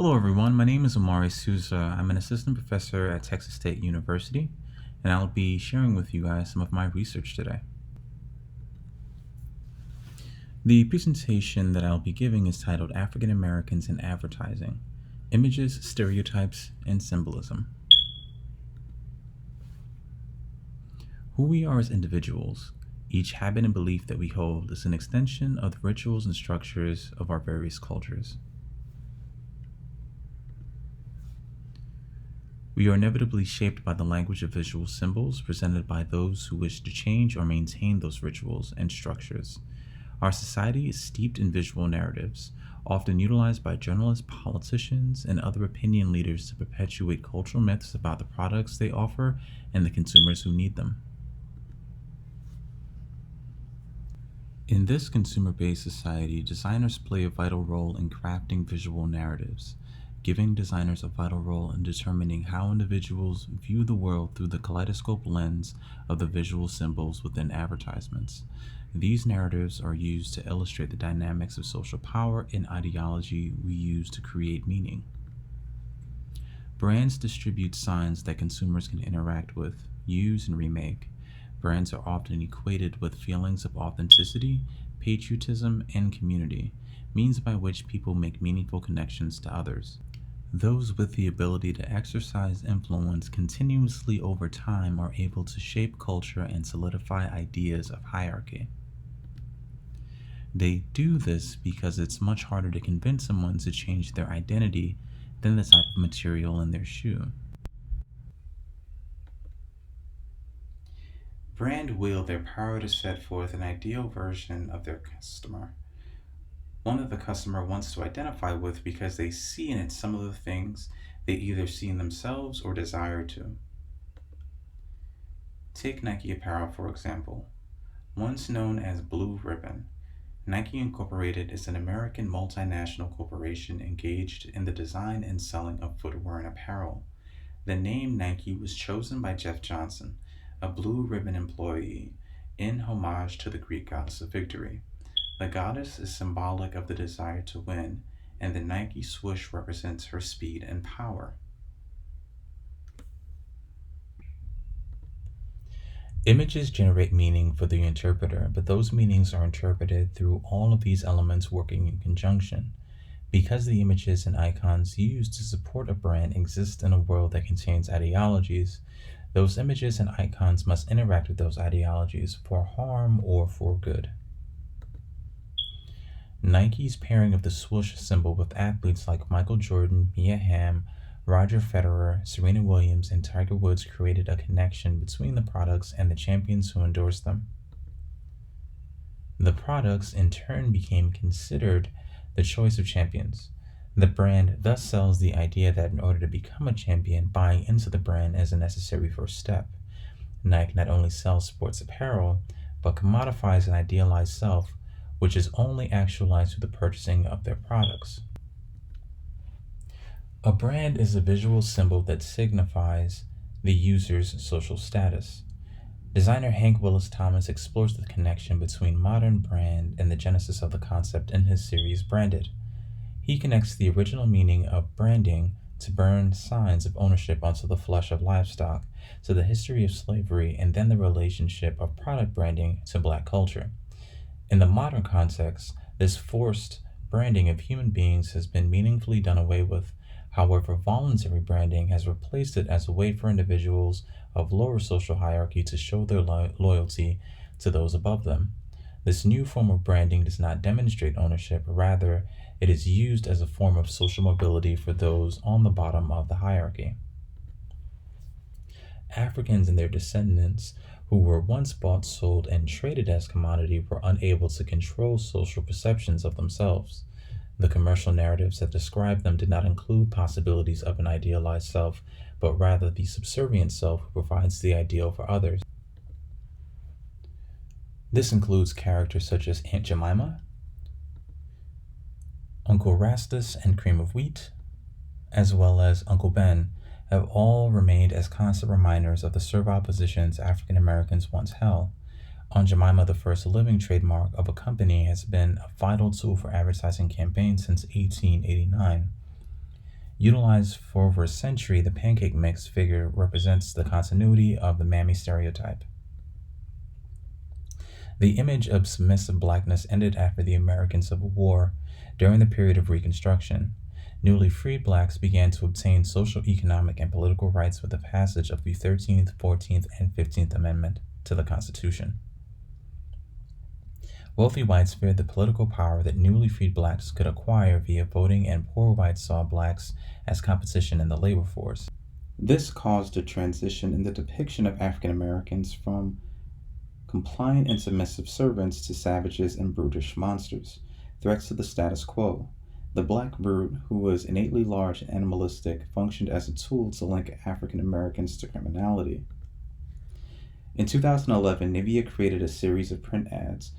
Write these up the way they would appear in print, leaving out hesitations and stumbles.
Hello, everyone. My name is Omari Souza. I'm an assistant professor at Texas State University, and I'll be sharing with you guys some of my research today. The presentation that I'll be giving is titled African Americans in Advertising: Images, Stereotypes, and Symbolism. Who we are as individuals, each habit and belief that we hold, is an extension of the rituals and structures of our various cultures. We are inevitably shaped by the language of visual symbols presented by those who wish to change or maintain those rituals and structures. Our society is steeped in visual narratives, often utilized by journalists, politicians, and other opinion leaders to perpetuate cultural myths about the products they offer and the consumers who need them. In this consumer-based society, designers play a vital role in crafting visual narratives, giving designers a vital role in determining how individuals view the world through the kaleidoscope lens of the visual symbols within advertisements. These narratives are used to illustrate the dynamics of social power and ideology we use to create meaning. Brands distribute signs that consumers can interact with, use, and remake. Brands are often equated with feelings of authenticity, patriotism, and community, means by which people make meaningful connections to others. Those with the ability to exercise influence continuously over time are able to shape culture and solidify ideas of hierarchy. They do this because it's much harder to convince someone to change their identity than the type of material in their shoe. Brand wield their power to set forth an ideal version of their customer, one that the customer wants to identify with because they see in it some of the things they either see in themselves or desire to. Take Nike Apparel, for example. Once known as Blue Ribbon, Nike Incorporated is an American multinational corporation engaged in the design and selling of footwear and apparel. The name Nike was chosen by Jeff Johnson, a Blue Ribbon employee, in homage to the Greek goddess of victory. The goddess is symbolic of the desire to win, and the Nike swoosh represents her speed and power. Images generate meaning for the interpreter, but those meanings are interpreted through all of these elements working in conjunction. Because the images and icons used to support a brand exist in a world that contains ideologies, those images and icons must interact with those ideologies for harm or for good. Nike's pairing of the swoosh symbol with athletes like Michael Jordan, Mia Hamm, Roger Federer, Serena Williams, and Tiger Woods created a connection between the products and the champions who endorsed them. The products, in turn, became considered the choice of champions. The brand thus sells the idea that in order to become a champion, buying into the brand is a necessary first step. Nike not only sells sports apparel, but commodifies an idealized self, which is only actualized through the purchasing of their products. A brand is a visual symbol that signifies the user's social status. Designer Hank Willis Thomas explores the connection between modern brand and the genesis of the concept in his series Branded. He connects the original meaning of branding to burn signs of ownership onto the flesh of livestock, to the history of slavery, and then the relationship of product branding to Black culture. In the modern context, this forced branding of human beings has been meaningfully done away with. However, voluntary branding has replaced it as a way for individuals of lower social hierarchy to show their loyalty to those above them. This new form of branding does not demonstrate ownership, rather, it is used as a form of social mobility for those on the bottom of the hierarchy. Africans and their descendants who were once bought, sold, and traded as commodity were unable to control social perceptions of themselves. The commercial narratives that described them did not include possibilities of an idealized self, but rather the subservient self who provides the ideal for others. This includes characters such as Aunt Jemima, Uncle Rastus and Cream of Wheat, as well as Uncle Ben, have all remained as constant reminders of the servile positions African Americans once held. Aunt Jemima, the first living trademark of a company, has been a vital tool for advertising campaigns since 1889. Utilized for over a century, the pancake mix figure represents the continuity of the mammy stereotype. The image of submissive blackness ended after the American Civil War during the period of Reconstruction. Newly freed blacks began to obtain social, economic, and political rights with the passage of the 13th, 14th, and 15th Amendment to the Constitution. Wealthy whites feared the political power that newly freed blacks could acquire via voting, and poor whites saw blacks as competition in the labor force. This caused a transition in the depiction of African Americans from compliant and submissive servants to savages and brutish monsters, threats to the status quo. The black brute, who was innately large and animalistic, functioned as a tool to link African Americans to criminality. In 2011, Nivea created a series of print ads.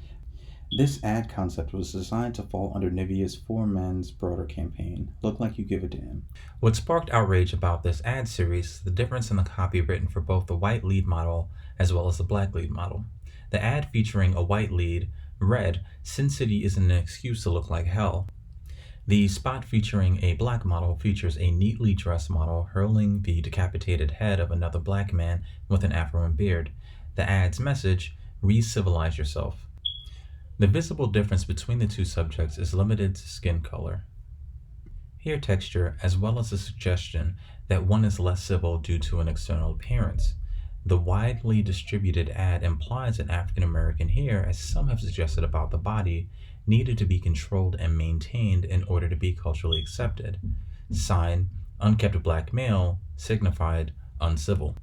This ad concept was designed to fall under Nivea's For Men's broader campaign, Look Like You Give a Damn. What sparked outrage about this ad series is the difference in the copy written for both the white lead model as well as the black lead model. The ad featuring a white lead read, "Sin City isn't an excuse to look like hell." The spot featuring a black model features a neatly dressed model hurling the decapitated head of another black man with an afro and beard. The ad's message, "Re-civilize yourself." The visible difference between the two subjects is limited to skin color, hair texture, as well as the suggestion that one is less civil due to an external appearance. The widely distributed ad implies that African American hair, as some have suggested about the body, needed to be controlled and maintained in order to be culturally accepted. Sign, "Unkept black male," signified uncivil.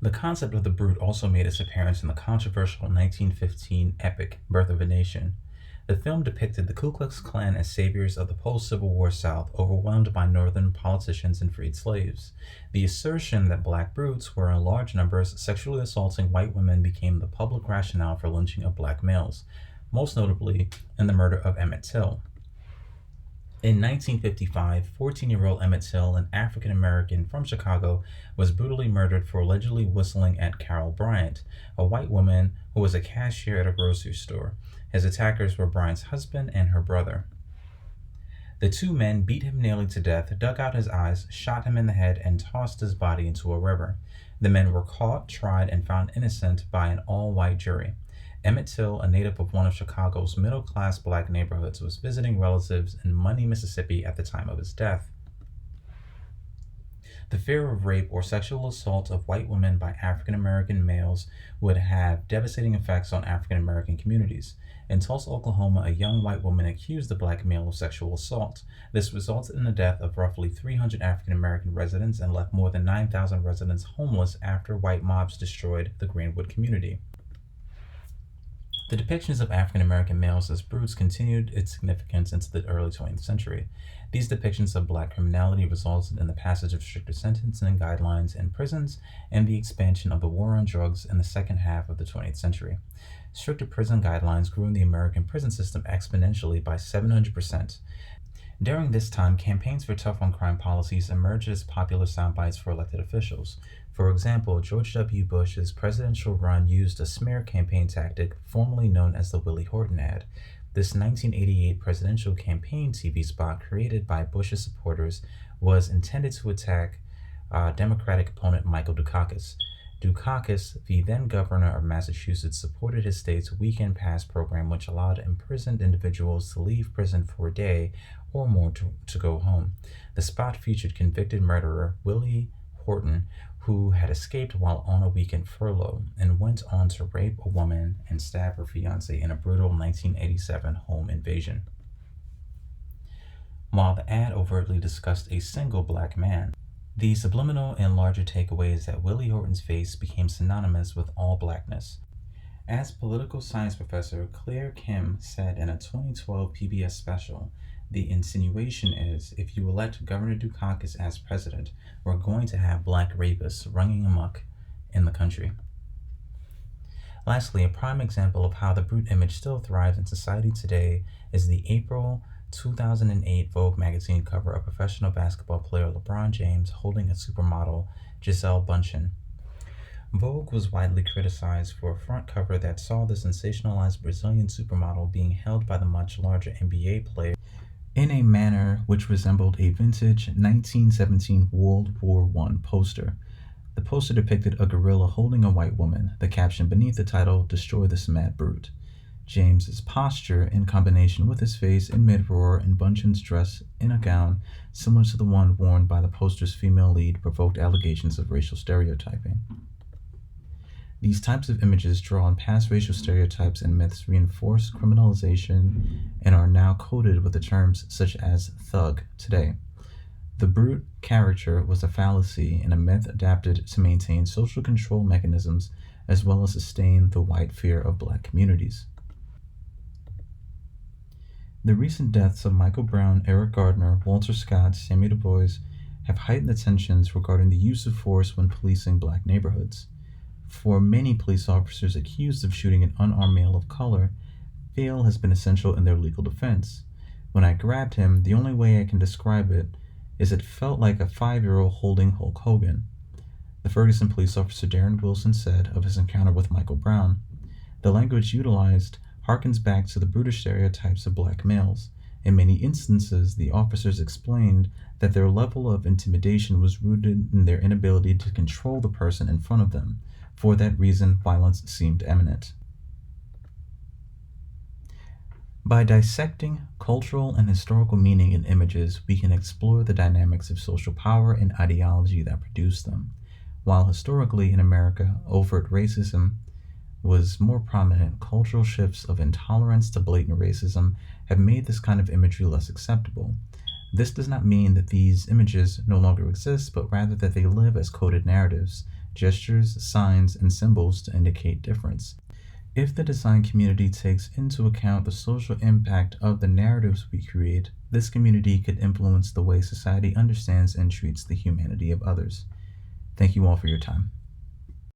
The concept of the brute also made its appearance in the controversial 1915 epic Birth of a Nation. The film depicted the Ku Klux Klan as saviors of the post-Civil War South, overwhelmed by Northern politicians and freed slaves. The assertion that black brutes were in large numbers sexually assaulting white women became the public rationale for lynching of black males, most notably in the murder of Emmett Till. In 1955, 14-year-old Emmett Till, an African American from Chicago, was brutally murdered for allegedly whistling at Carol Bryant, a white woman who was a cashier at a grocery store. His attackers were Bryant's husband and her brother. The two men beat him nearly to death, dug out his eyes, shot him in the head, and tossed his body into a river. The men were caught, tried, and found innocent by an all-white jury. Emmett Till, a native of one of Chicago's middle-class black neighborhoods, was visiting relatives in Money, Mississippi at the time of his death. The fear of rape or sexual assault of white women by African American males would have devastating effects on African American communities. In Tulsa, Oklahoma, a young white woman accused the black male of sexual assault. This resulted in the death of roughly 300 African American residents and left more than 9,000 residents homeless after white mobs destroyed the Greenwood community. The depictions of African American males as brutes continued its significance into the early 20th century. These depictions of black criminality resulted in the passage of stricter sentencing guidelines in prisons and the expansion of the war on drugs in the second half of the 20th century. Stricter prison guidelines grew in the American prison system exponentially by 700%. During this time, campaigns for tough on crime policies emerged as popular soundbites for elected officials. For example, George W. Bush's presidential run used a smear campaign tactic formerly known as the Willie Horton Ad. This 1988 presidential campaign TV spot created by Bush's supporters was intended to attack Democratic opponent Michael Dukakis. Dukakis, the then governor of Massachusetts, supported his state's weekend pass program, which allowed imprisoned individuals to leave prison for a day or more to go home. The spot featured convicted murderer Willie Horton, who had escaped while on a weekend furlough and went on to rape a woman and stab her fiancé in a brutal 1987 home invasion. While the ad overtly discussed a single black man, the subliminal and larger takeaway is that Willie Horton's face became synonymous with all blackness. As political science professor Claire Kim said in a 2012 PBS special, the insinuation is, if you elect Governor Dukakis as president, we're going to have black rapists running amok in the country. Lastly, a prime example of how the brute image still thrives in society today is the April 2008 Vogue magazine cover of professional basketball player LeBron James holding a supermodel, Gisele Bündchen. Vogue was widely criticized for a front cover that saw the sensationalized Brazilian supermodel being held by the much larger NBA player in a manner which resembled a vintage 1917 World War I poster. The poster depicted a gorilla holding a white woman, the caption beneath the title, "Destroy this mad brute." James's posture, in combination with his face in mid-roar and Bunyan's dress in a gown similar to the one worn by the poster's female lead, provoked allegations of racial stereotyping. These types of images draw on past racial stereotypes and myths, reinforce criminalization, and are now coded with the terms such as thug today. The brute caricature was a fallacy and a myth adapted to maintain social control mechanisms as well as sustain the white fear of black communities. The recent deaths of Michael Brown, Eric Gardner, Walter Scott, Sammy Du Bois have heightened the tensions regarding the use of force when policing black neighborhoods. For many police officers accused of shooting an unarmed male of color, bail has been essential in their legal defense. When I grabbed him, the only way I can describe it is it felt like a 5-year-old holding Hulk Hogan. The Ferguson police officer Darren Wilson said of his encounter with Michael Brown, "The language utilized harkens back to the brutish stereotypes of black males. In many instances, the officers explained that their level of intimidation was rooted in their inability to control the person in front of them. For that reason, violence seemed imminent." By dissecting cultural and historical meaning in images, we can explore the dynamics of social power and ideology that produce them. While historically in America, overt racism was more prominent, cultural shifts of intolerance to blatant racism have made this kind of imagery less acceptable. This does not mean that these images no longer exist, but rather that they live as coded narratives, gestures, signs, and symbols to indicate difference. If the design community takes into account the social impact of the narratives we create, this community could influence the way society understands and treats the humanity of others. Thank you all for your time.